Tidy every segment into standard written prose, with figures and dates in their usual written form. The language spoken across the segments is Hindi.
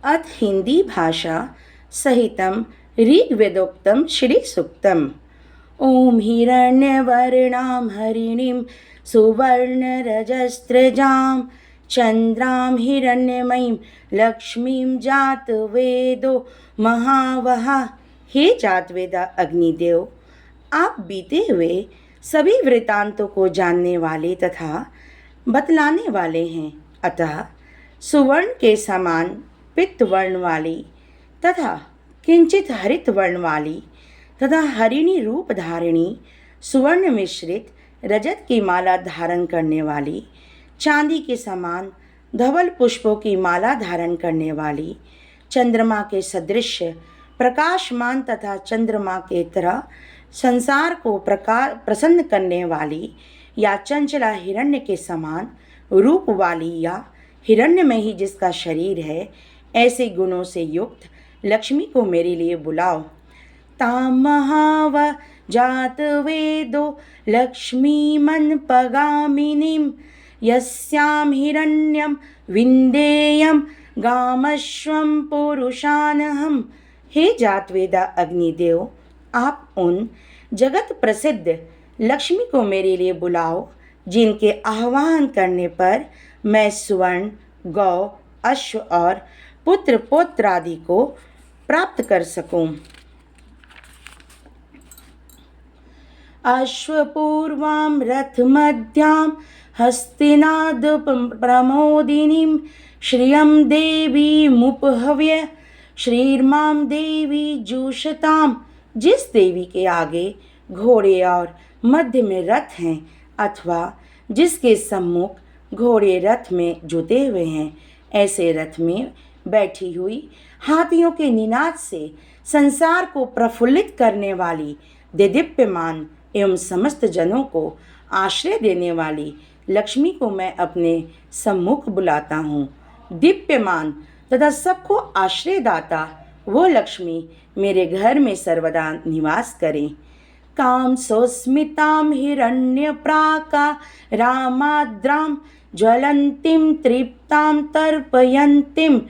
अथ हिंदी भाषा सहितं ऋग्वेदोक्तं श्रीसूक्तम्। ॐ हिरण्यवर्णां हरिणीं सुवर्णरजस्रजां चन्द्रां हिरण्यमयीं लक्ष्मीं जातवेदो महावहा। हे जातवेदा अग्निदेव, आप बीते हुए सभी वृत्तांतों को जानने वाले तथा बतलाने वाले हैं। अतः सुवर्ण के समान पित्त वर्ण वाली तथा किंचित हरित वर्ण वाली तथा हरिणी रूप धारिणी सुवर्ण मिश्रित रजत की माला धारण करने वाली, चांदी के समान धवल पुष्पों की माला धारण करने वाली, चंद्रमा के सदृश प्रकाशमान तथा चंद्रमा के तरह संसार को प्रसन्न करने वाली, या चंचला हिरण्य के समान रूप वाली, या हिरण्य में ही जिसका शरीर है, ऐसे गुणों से युक्त लक्ष्मी को मेरे लिए बुलाओ। तां महाव जातवेदो लक्ष्मीमन्पगामिनीं यस्यां हिरण्यं विन्देयं गामश्वं पुरुषानहम्। हे जातवेदा अग्निदेव, आप उन जगत प्रसिद्ध लक्ष्मी को मेरे लिए बुलाओ जिनके आह्वान करने पर मैं सुवर्ण, गौ, अश्व और पुत्र पौत्र आदि को प्राप्त कर सकूं। अश्वपूर्वां रथमध्यां हस्तिनाद प्रमोदिनीं श्रियं देवीमुपहव्य श्रीर्मां देवी जुषताम्। जिस देवी के आगे घोड़े और मध्य में रथ हैं, अथवा जिसके सम्मुख घोड़े रथ में जुते हुए हैं, ऐसे रथ में बैठी हुई हाथियों के निनाद से संसार को प्रफुल्लित करने वाली, देदीप्यमान एवं समस्त जनों को आश्रय देने वाली लक्ष्मी को मैं अपने सम्मुख बुलाता हूँ। दीप्यमान तथा सबको आश्रय दाता वो लक्ष्मी मेरे घर में सर्वदा निवास करें। काम सोस्मितां हिरण्यप्राका रामाद्रां ज्वलंतीं तृप्तां तर्पयन्तीं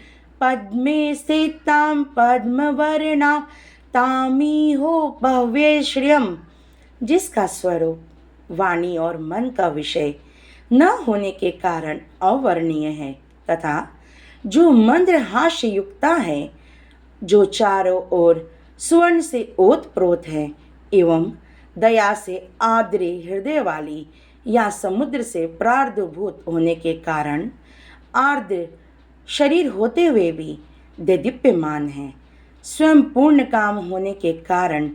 पद्मे स्थितां पद्मवर्णां तामीहो भव्य श्रियम्। जिसका स्वरूप, वाणी और मन का विषय न होने के कारण अवर्णीय है तथा जो मंद्र हास्य युक्ता है, जो चारों ओर सुवर्ण से ओतप्रोत है एवं दया से आर्द्र हृदय वाली, या समुद्र से प्रादुर्भूत होने के कारण आर्द्र शरीर होते हुए भी देदीप्यमान है, स्वयं पूर्ण काम होने के कारण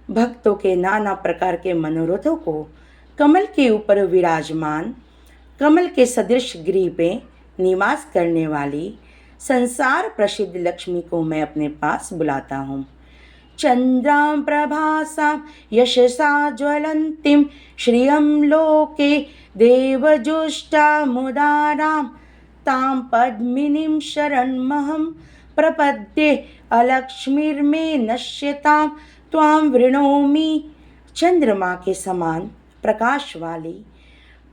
भक्तों के नाना प्रकार के मनोरथों को कमल के ऊपर विराजमान, कमल के सदृश गृह पे निवास करने वाली संसार प्रसिद्ध लक्ष्मी को मैं अपने पास बुलाता हूँ। चंद्रां प्रभासां यशसा ज्वलंतीं श्रियं लोके देवजुष्टामुदारां तां पद्मिनीं शरणमहं प्रपद्ये अलक्ष्मीर्मे नश्यतां त्वां वृणोमि। चंद्रमा के समान प्रकाश वाली,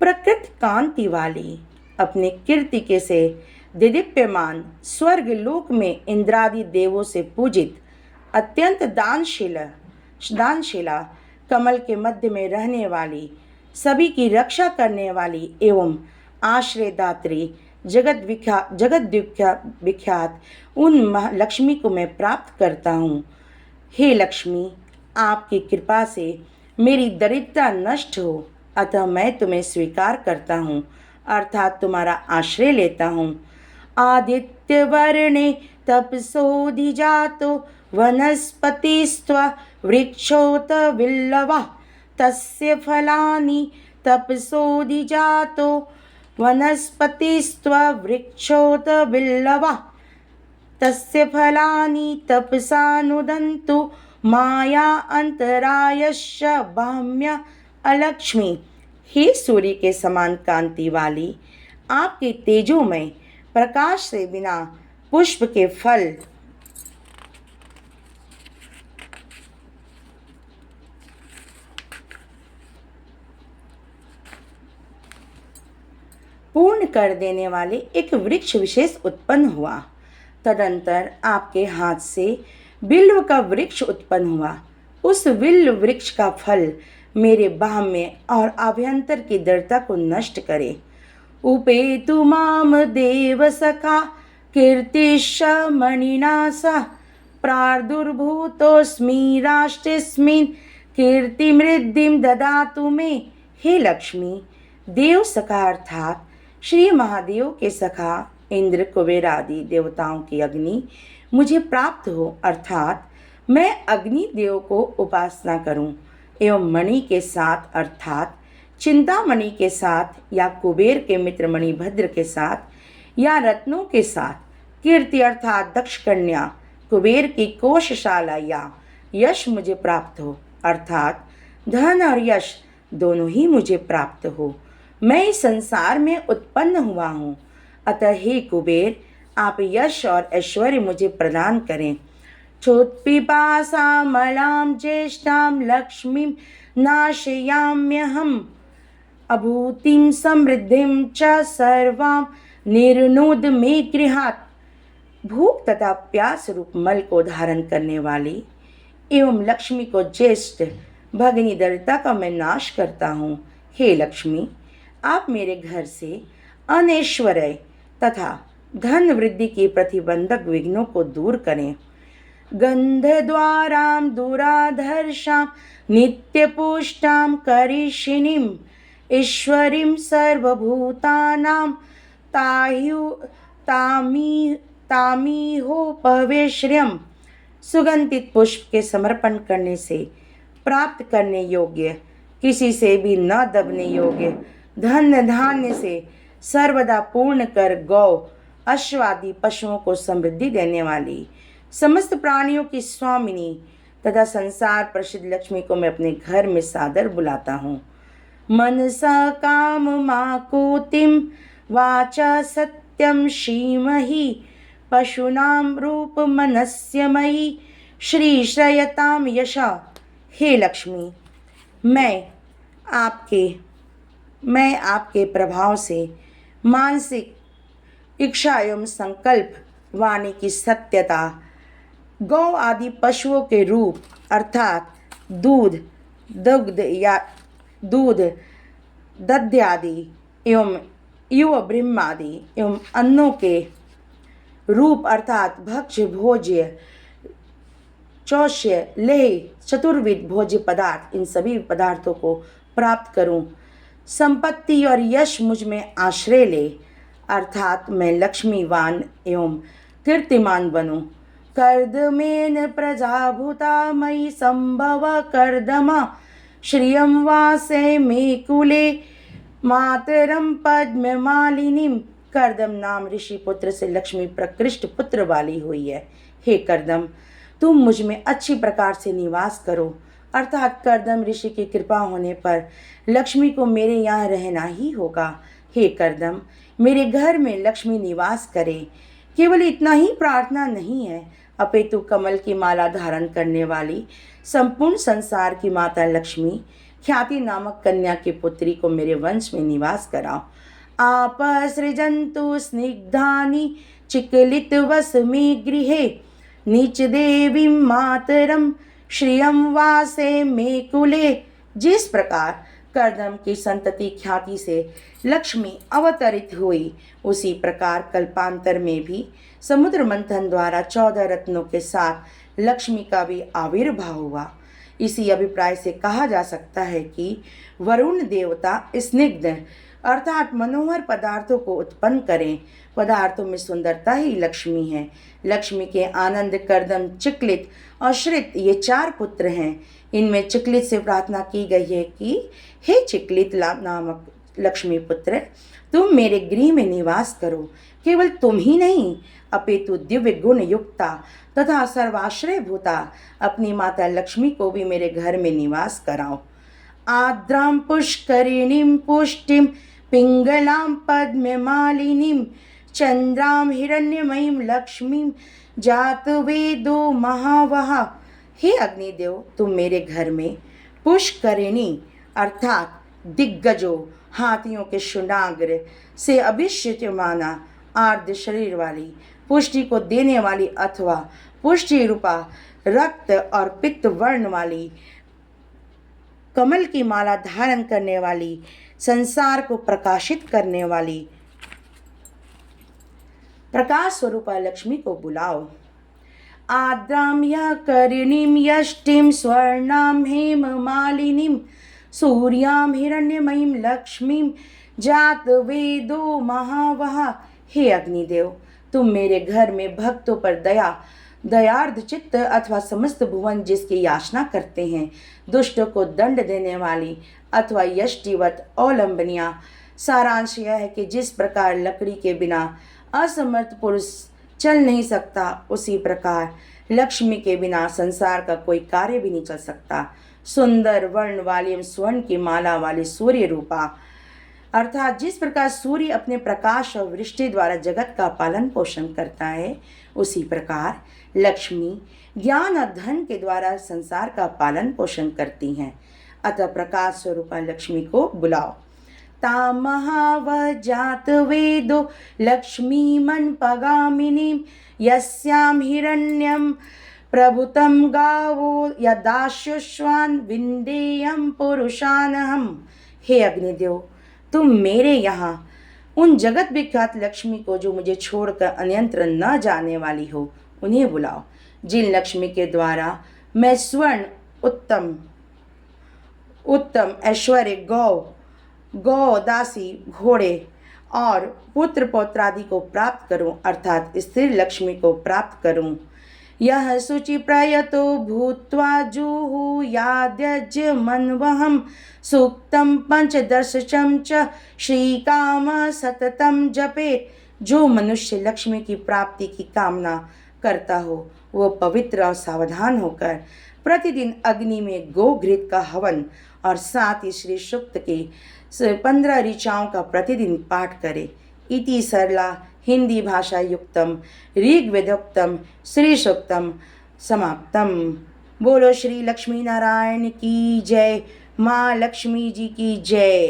प्रकृत कांति वाली, अपने कीर्ति के से दिदीप्यमान, स्वर्ग लोक में इंद्रादि देवों से पूजित, अत्यंत दानशीला, कमल के मध्य में रहने वाली, सभी की रक्षा करने वाली एवं आश्रयदात्री, जगत विख्यात उन लक्ष्मी को मैं प्राप्त करता हूँ। हे लक्ष्मी, आपकी कृपा से मेरी दरिद्रता नष्ट हो, अतः मैं तुम्हें स्वीकार करता हूँ, अर्थात तुम्हारा आश्रय लेता हूँ। आदित्य वर्णे तपसोऽधिजातो वनस्पतिस्त्वा वृक्षोत विल्लवा तस्य फलानि तपसोऽधिजातो वनस्पतिस्त्वा वृक्षोत विल्लवा तस्य फलानि तपसानुदन्तु माया अंतरायश्च बाह्म्य अलक्ष्मी। हे सूर्य के समान कांति वाली, आपके तेजो में प्रकाश से बिना पुष्प के फल पूर्ण कर देने वाले एक वृक्ष विशेष उत्पन्न हुआ तदंतर आपके हाथ से बिल्व का वृक्ष उत्पन्न हुआ। उस बिल्व वृक्ष का फल मेरे बाह में और आभ्यंतर की दृढ़ता को नष्ट करे। उपेतु माम देव सखा कीर्तिश मणिनासा प्रादुर्भूतोऽस्मि राष्ट्रेऽस्मिन् कीर्तिमृद्धिं ददातु मे। हे लक्ष्मी, देव सखा अर्थात श्री महादेव के सखा इंद्र कुबेर आदि देवताओं की अग्नि मुझे प्राप्त हो, अर्थात मैं अग्नि देव को उपासना करूं एवं मणि के साथ अर्थात चिंतामणि के साथ या कुबेर के मित्र मणिभद्र के साथ या रत्नों के साथ, कीर्ति अर्थात दक्ष कन्या कुबेर की कोषशाला या यश मुझे प्राप्त हो, अर्थात धन और यश दोनों ही मुझे प्राप्त हो। मैं इस संसार में उत्पन्न हुआ हूँ, अतः हे कुबेर, आप यश और ऐश्वर्य मुझे प्रदान करें। क्षुत्पिपासामलां ज्येष्ठां लक्ष्मीं नाशयाम्यहम् अभूतिं समृद्धिं च सर्वां निर्नोद मे गृहात्। भूख तथा प्यास रूप मल को धारण करने वाली एवं लक्ष्मी को ज्येष्ठ भगिनी दरिद्रता का मैं नाश करता हूँ। हे लक्ष्मी, आप मेरे घर से अनैश्वर्य तथा धन वृद्धि की प्रतिबंधक विघ्नों को दूर करें। गंधद्वारां दुराधर्षां नित्यपुष्टां करिषिणीं ईश्वरीं सर्वभूतानां तामीहोपवेश्यम्। सुगंधित पुष्प के समर्पण करने से प्राप्त करने योग्य, किसी से भी न दबने योग्य धन धान्य से सर्वदा पूर्ण कर गौ अश्वादि पशुओं को समृद्धि देने वाली समस्त प्राणियों की स्वामिनी तथा संसार प्रसिद्ध लक्ष्मी को मैं अपने घर में सादर बुलाता हूँ। मनसा काम माकुतिम वाचा सत्यम श्रीमही पशुनाम रूप मनस्यमयी श्री श्रयताम यशा। हे लक्ष्मी, मैं आपके प्रभाव से मानसिक इच्छा एवं संकल्प वाणी की सत्यता, गौ आदि पशुओं के रूप अर्थात दूध दध्य आदि एवं युव ब्रह्मादि एवं अन्नों के रूप अर्थात भक्ष्य भोज्य चौष्य लेह चतुर्विध भोज्य पदार्थ, इन सभी पदार्थों को प्राप्त करूं। संपत्ति और यश मुझ में आश्रय ले, अर्थात मैं लक्ष्मीवान एवं कीर्तिमान बनूं। कर्दमेन प्रजाभूता मयि संभव कर्दमा श्रियं वासे मे कुले मातरम पद्म मालिनीम। कर्दम नाम ऋषि पुत्र से लक्ष्मी प्रकृष्ट पुत्र वाली हुई है। हे कर्दम, तुम मुझ में अच्छी प्रकार से निवास करो, अर्थात कर्दम ऋषि की कृपा होने पर लक्ष्मी को मेरे यहाँ रहना ही होगा। हे कर्दम, मेरे घर में लक्ष्मी निवास करे। केवल इतना ही प्रार्थना नहीं है, अपितु कमल की माला धारण करने वाली संपूर्ण संसार की माता लक्ष्मी ख्याति नामक कन्या की पुत्री को मेरे वंश में निवास कराओ। आप सृजन्तु स्निग्धानि चिकलित वस में गृहे नीच देवी मातरम श्रियं वासे मे कुले। जिस प्रकार कर्दम की संतति ख्याति से लक्ष्मी अवतरित हुई, उसी प्रकार कल्पांतर में भी समुद्र मंथन द्वारा 14 रत्नों के साथ लक्ष्मी का भी आविर्भाव हुआ। इसी अभिप्राय से कहा जा सकता है कि वरुण देवता स्निग्ध अर्थात मनोहर पदार्थों को उत्पन्न करें। पदार्थों में सुंदरता ही लक्ष्मी है। लक्ष्मी के आनंद, कर्दम, चिकलित और श्रित ये 4 पुत्र हैं। इनमें चिकलित से प्रार्थना की गई है कि हे चिकलित नामक लक्ष्मी पुत्र, तुम मेरे गृह में निवास करो। केवल तुम ही नहीं, अपितु दिव्य गुण युक्ता तथा सर्वाश्रय भूता अपनी माता लक्ष्मी को भी मेरे घर में निवास कराओ। आद्रां पुष्करिणीं पुष्टिं पिंगलां पद्ममालिनीं चंद्रां हिरण्यमयीं लक्ष्मीं जातवेदो महावहा। हे अग्निदेव, तुम मेरे घर में पुष्करिणी अर्थात दिग्गजों हाथियों के शुनाग्र से अभिष्यमाना आर्द्र शरीर वाली पुष्टि को देने वाली अथवा पुष्टि रूपा रक्त और पित्त वर्ण वाली, कमल की माला धारण करने वाली, संसार को प्रकाशित करने वाली प्रकाश स्वरूपा लक्ष्मी को बुलाओ। आद्राम या करिणीम यष्टिम स्वर्णाम हेम मालिनीम सूर्याम हिरण्यमयीम लक्ष्मीम जात वेदो महावहा। हे अग्निदेव, तुम मेरे घर में भक्तों पर दयार्द चित्त अथवा समस्त भुवन जिसकी याचना करते हैं, दुष्टों को दंड देने वाली अथवा यष्टिवत अवलंबनिया। सारांश यह है कि जिस प्रकार लकड़ी के बिना असमर्थ पुरुष चल नहीं सकता, उसी प्रकार लक्ष्मी के बिना संसार का कोई कार्य भी नहीं चल सकता। सुंदर वर्ण वाली स्वर्ण की माला वाली सूर्य रूपा, अर्थात जिस प्रकार सूर्य अपने प्रकाश और वृष्टि द्वारा जगत का पालन पोषण करता है, उसी प्रकार लक्ष्मी ज्ञान और धन के द्वारा संसार का पालन पोषण करती हैं। अतः प्रकाश स्वरूपा लक्ष्मी को बुलाओ। तामहावजात वेदो लक्ष्मी मन पगामिनीम यस्याम हिरण्यम प्रभुतम गावो यदाश्वान विंदेयम पुरुषानहम। हे अग्निदेव, तुम मेरे यहाँ उन जगत विख्यात लक्ष्मी को, जो मुझे छोड़कर अन्यत्र न जाने वाली हो, उन्हें बुलाओ, जिन लक्ष्मी के द्वारा मैं स्वर्ण उत्तम ऐश्वर्य, गौ दासी, घोड़े और पुत्र पौत्रादि को प्राप्त करूं, अर्थात स्थिर लक्ष्मी को प्राप्त करूं। यह शुचि प्रयतो भूत्वा जुहुयाद्यज्य मनवहम सूक्तम पंचदशम च श्रीकाम सततम जपेत। जो मनुष्य लक्ष्मी की प्राप्ति की कामना करता हो, वह पवित्र और सावधान होकर प्रतिदिन अग्नि में गोघृत का हवन और साथ ही श्री सूक्त की 15 ऋचाओं का प्रतिदिन पाठ करे। इति सरला हिंदी भाषा युक्तम ऋग्वेदोक्तम श्री सूक्तम समाप्तम। बोलो श्री लक्ष्मी नारायण की जय, माँ लक्ष्मी जी की जय।